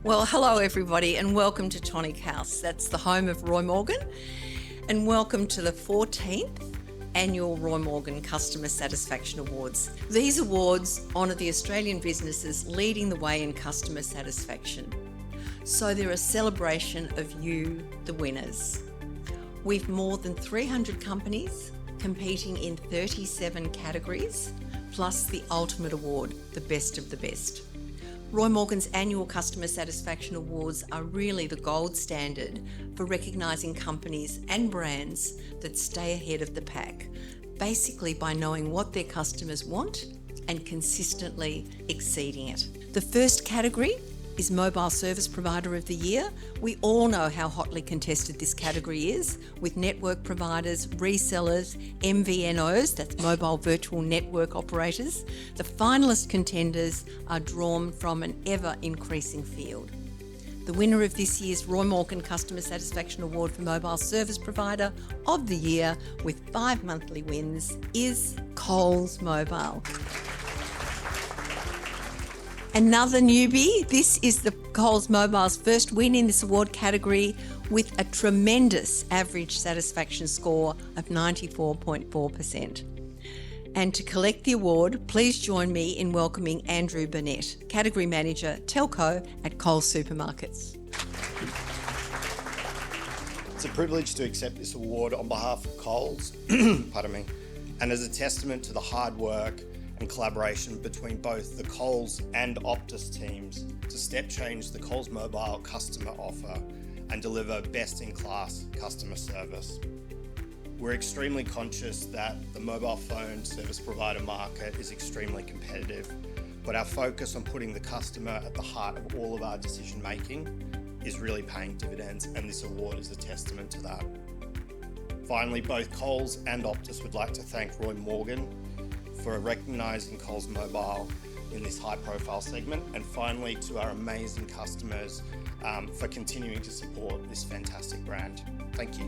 Well, hello everybody and welcome to Tonic House. That's the home of Roy Morgan, and welcome to the 14th Annual Roy Morgan Customer Satisfaction Awards. These awards honour the Australian businesses leading the way in customer satisfaction. So they're a celebration of you, the winners. We've more than 300 companies competing in 37 categories, plus the ultimate award, the best of the best. Roy Morgan's annual Customer Satisfaction Awards are really the gold standard for recognising companies and brands that stay ahead of the pack, basically by knowing what their customers want and consistently exceeding it. The first category is Mobile Service Provider of the Year. We all know how hotly contested this category is, with network providers, resellers, MVNOs, that's Mobile Virtual Network Operators. The finalist contenders are drawn from an ever-increasing field. The winner of this year's Roy Morgan Customer Satisfaction Award for Mobile Service Provider of the Year, with 5 monthly wins, is Coles Mobile. Another newbie, this is the Coles Mobile's first win in this award category, with a tremendous average satisfaction score of 94.4%. And to collect the award, please join me in welcoming Andrew Burnett, Category Manager, Telco at Coles Supermarkets. It's a privilege to accept this award on behalf of Coles, pardon me, and as a testament to the hard work and collaboration between both the Coles and Optus teams to step change the Coles Mobile customer offer and deliver best-in-class customer service. We're extremely conscious that the mobile phone service provider market is extremely competitive, but our focus on putting the customer at the heart of all of our decision making is really paying dividends, and this award is a testament to that. Finally, both Coles and Optus would like to thank Roy Morgan for recognising Coles Mobile in this high-profile segment, and finally to our amazing customers for continuing to support this fantastic brand. Thank you.